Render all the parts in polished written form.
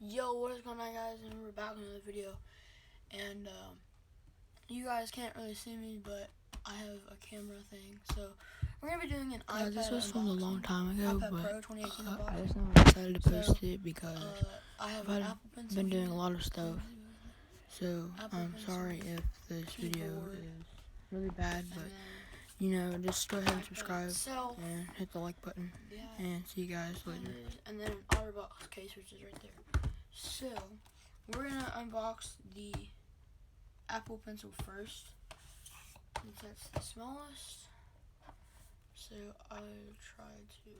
Yo, what is going on, guys? And we're back with another video. And you guys can't really see me, but I have a camera thing. So we're gonna be doing an iPad. This was filmed a long time ago, iPad but Pro 2018 I just never decided to post it because I have I've been doing a lot of stuff. So I'm sorry if this video is really bad, but just go ahead and subscribe and hit the like button. And see you guys later. And then an OtterBox case, which is right there. So we're gonna unbox the Apple Pencil first, since that's the smallest. So I'll try to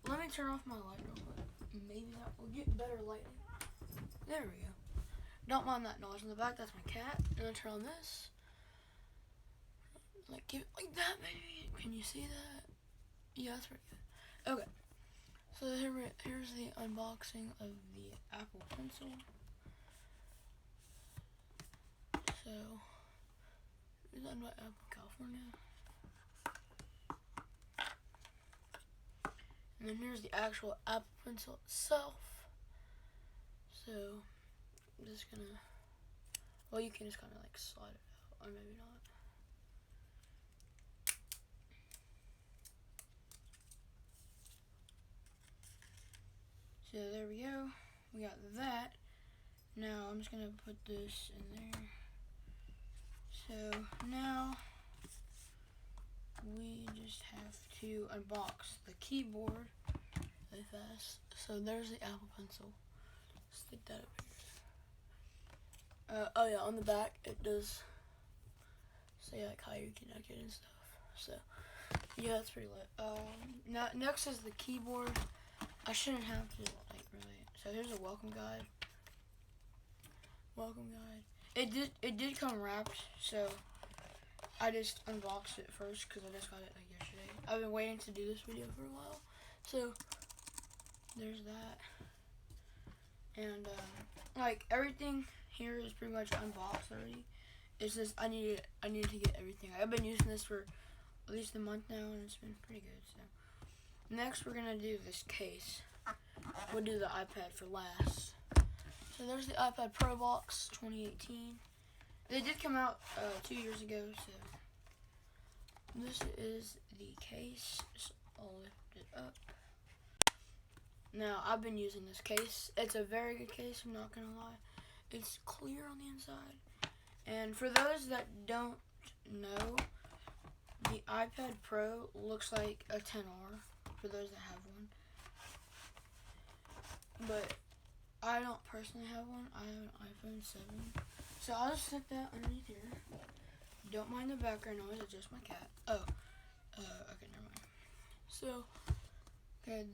let me turn off my light real quick. Maybe that will get better lighting. There we go. Don't mind that noise in the back. That's my cat. And then turn on this. Like, give it like that, maybe. Can you see that? Yeah, that's pretty good. Okay. So here's the unboxing of the Apple Pencil. So, designed by Apple California. And then here's the actual Apple Pencil itself. So, I'm just gonna, well, you can just kind of like slide it out, or maybe not. So there we go. We got that. Now I'm just gonna put this in there. So now we just have to unbox the keyboard really fast. So there's the Apple Pencil. Stick that up here. Oh yeah, on the back it does say like how you connect it and stuff. So yeah, it's pretty lit. Now next is the keyboard. I shouldn't have to like really. So here's a welcome guide. It did come wrapped, so I just unboxed it first because I just got it like yesterday. I've been waiting to do this video for a while, so there's that. And like everything here is pretty much unboxed already. It's just I needed to get everything. I've been using this for at least a month now, and it's been pretty good. So next we're gonna do this case. We'll do the iPad for last. So there's the iPad Pro box 2018. They did come out 2 years ago, so this is the case. Just I'll lift it up. Now I've been using this case. It's a very good case, I'm not gonna lie. It's clear on the inside. And for those that don't know, the iPad Pro looks like a 10R for those that have one. But I don't personally have one. I have an iPhone 7. So I'll just stick that underneath here. Don't mind the background noise, it's just my cat. Oh, okay, never mind. So, okay,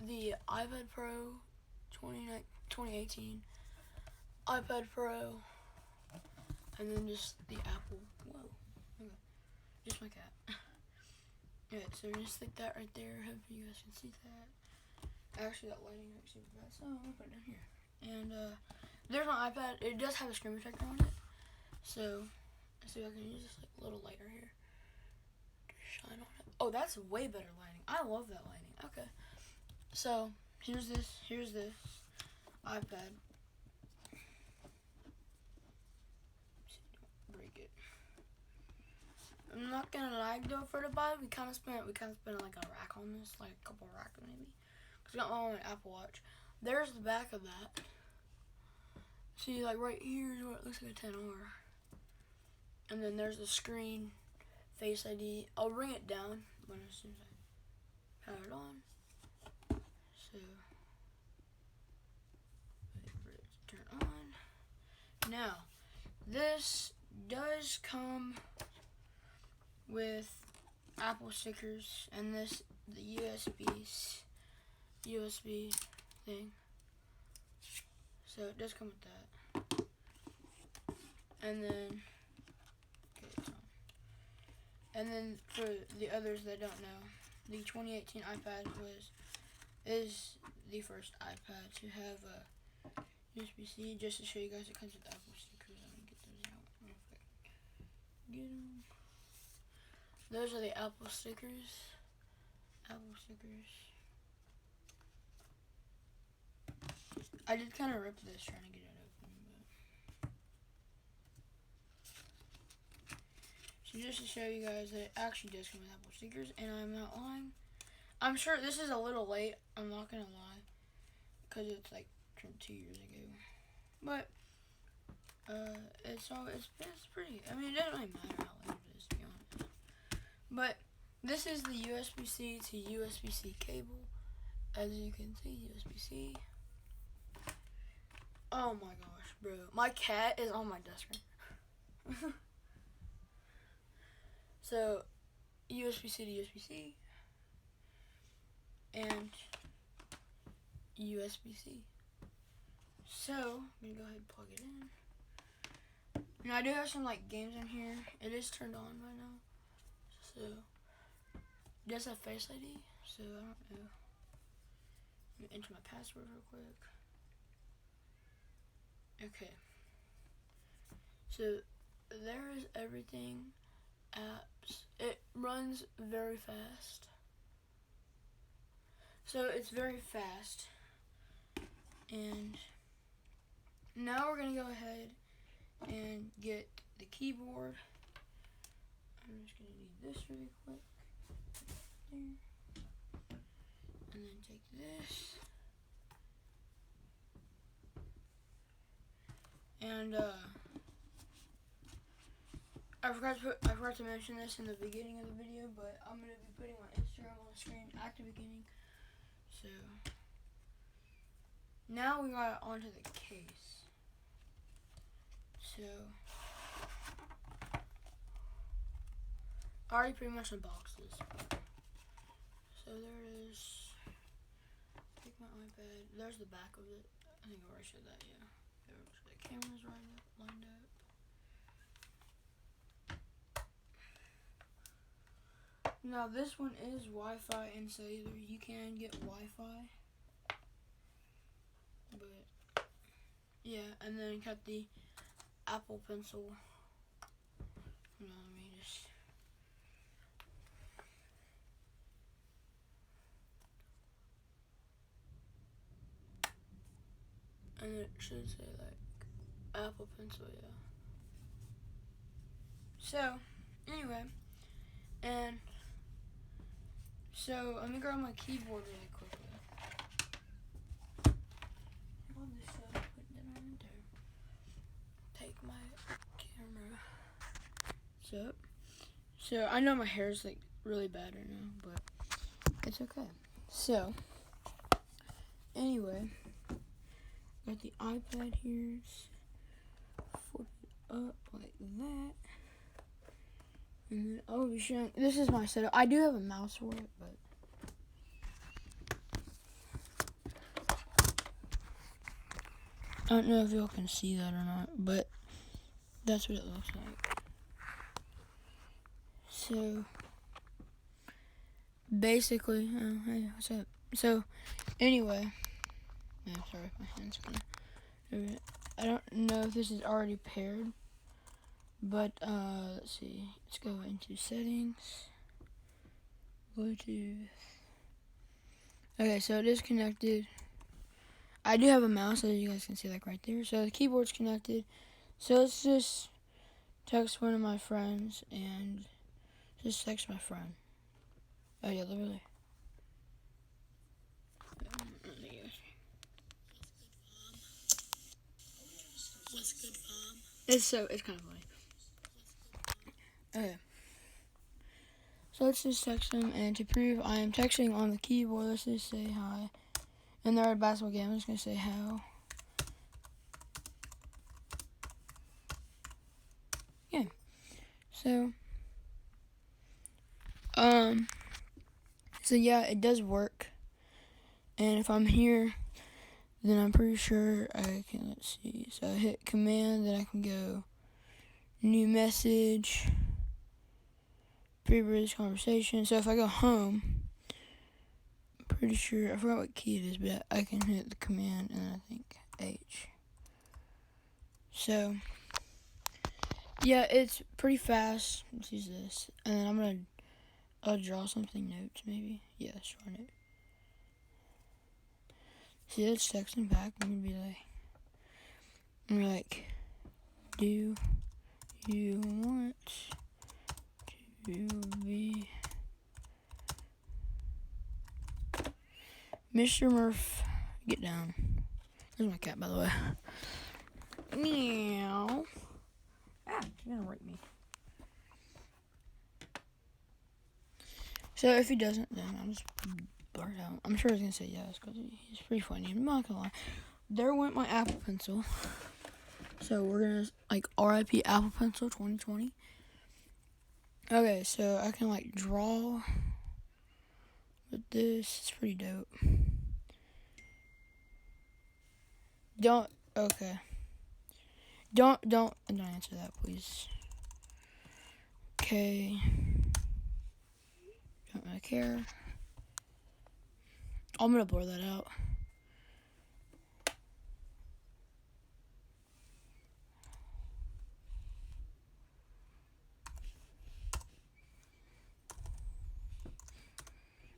the iPad Pro 2018, iPad Pro, and then just the Apple. Whoa, okay, just my cat. Yeah, so just stick that right there. Hope you guys can see that. Actually, that lighting is super bad, so I'm gonna put it down here. And there's my iPad. It does have a screen protector on it, so let's see if I can use this like little light right here to shine on it. Oh, that's way better lighting. I love that lighting. Okay, so here's this iPad. Don't break it. I'm not gonna lie though for the buy. We kind of spent like a rack on this, like a couple racks maybe. Cause I got my own Apple Watch. There's the back of that. See, like right here is what it looks like a 10R. And then there's the screen, Face ID. I'll bring it down when as soon as I power it on. So wait for it to turn on. Now, this does come with Apple stickers and the USB thing. So it does come with that. And then okay, it's on. And then for the others that don't know, the 2018 iPad is the first iPad to have a USB-C. Just to show you guys, it comes with Apple stickers. Let me get those out real quick. Get them. Those are the Apple stickers. Apple stickers. I did kind of rip this trying to get it open, but so just to show you guys that it actually does come with Apple stickers, and I'm not lying. I'm sure this is a little late. I'm not gonna lie, because it's like from 2 years ago. But it's pretty. I mean, it doesn't really matter how late it is, to be honest. But this is the USB-C to USB-C cable. As you can see, USB-C. Oh my gosh, bro. My cat is on my desk right now. So, USB-C to USB-C. And USB-C. So, I'm going to go ahead and plug it in. Now, I do have some, like, games in here. It is turned on right now. So, it does have Face ID. So, I don't know. Let me enter my password real quick. Okay. So, there is everything. Apps. It runs very fast. So, it's very fast. And now we're going to go ahead and get the keyboard. I'm just going to need this really quick. There. And then take this. And I forgot to mention this in the beginning of the video, but I'm going to be putting my Instagram on the screen at the beginning. So now we got it onto the case. So I already pretty much unboxed this. So there it is. Take my iPad. There's the back of it. I think I already showed that, yeah. There's the cameras lined up. Now this one is Wi-Fi and cellular. You can get Wi-Fi. But yeah, and then got the Apple Pencil. You know, let me just. And it should say like Apple Pencil, yeah. So, anyway, and so let me grab my keyboard really quickly. All this stuff, put that on there. Take my camera. So I know my hair is like really bad right now, but it's okay. So, anyway, got the iPad here. Flip it up like that. And then I'll be showing. This is my setup. I do have a mouse for it, but I don't know if y'all can see that or not, but that's what it looks like. So basically, oh hey, what's up? So anyway, I'm sorry, my hand's gonna. I don't know if this is already paired, but let's see. Let's go into settings, Bluetooth. Okay, so it is connected. I do have a mouse, as you guys can see, like right there. So the keyboard's connected. So let's just text one of my friends and just text my friend. Oh yeah, literally. What's good, Mom? It's kind of funny. Okay. So let's just text him, and to prove I am texting on the keyboard, let's just say hi. In the red basketball game, I'm just gonna say how. Yeah. So yeah, it does work. And if I'm here, then I'm pretty sure I can, let's see. So I hit command, then I can go new message, previous conversation. So if I go home, I'm pretty sure, I forgot what key it is, but I can hit the command and then I think H. So yeah, it's pretty fast. Let's use this. And then I'm going to draw something notes maybe. Yeah, draw note. See, it's texting back. I'm gonna be like, do you want to be Mr. Murph? Get down. There's my cat, by the way. Meow. Ah, you're gonna rape me. So if he doesn't, then I'll just blurt out. I'm sure he's gonna say yes because he's pretty funny. I'm not gonna lie. There went my Apple Pencil. So we're gonna RIP Apple Pencil 2020. Okay, so I can draw with this. It's pretty dope. Don't answer that, please. Okay. Don't really care. I'm gonna blur that out.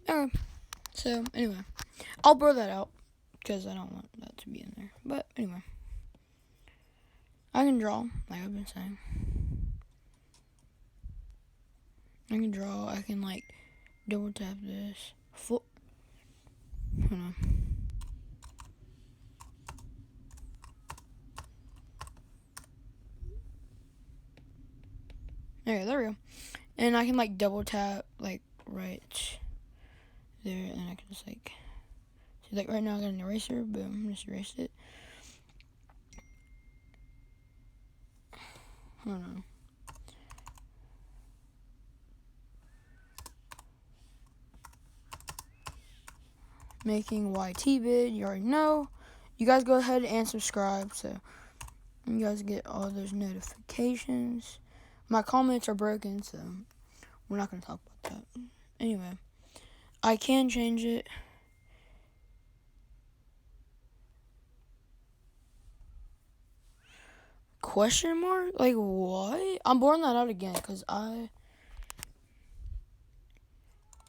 Okay. So anyway, I'll blur that out because I don't want that to be in there. But anyway, I can draw, like I've been saying. I can draw. I can double tap this. Hold on. Okay, there we go. And I can double tap right there, and I can just see right now I got an eraser. Boom, just erased it. Hold on. Making YT vid, you already know. You guys go ahead and subscribe so you guys get all those notifications. My comments are broken, so we're not going to talk about that. Anyway, I can change it. Question mark? What? I'm blurring that out again because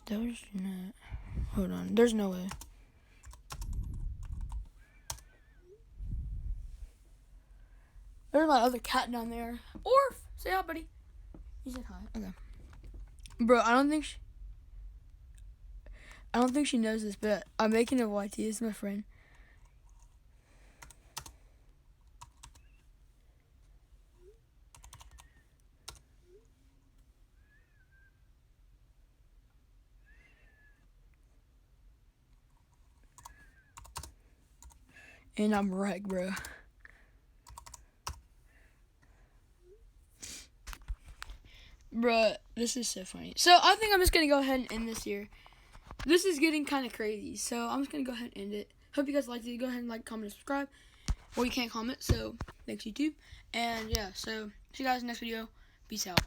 there's not. Hold on. There's no way. There's my other cat down there. Orf! Say hi, buddy. He said hi. Okay. Bro, I don't think she knows this, but I'm making a YT. This is my friend. And I'm wrecked, bro. Bruh, this is so funny. So I think I'm just going to go ahead and end this here. This is getting kind of crazy. So I'm just going to go ahead and end it. Hope you guys liked it. Go ahead and comment, and subscribe. Well, you can't comment, so thanks, YouTube. And yeah, so see you guys in the next video. Peace out.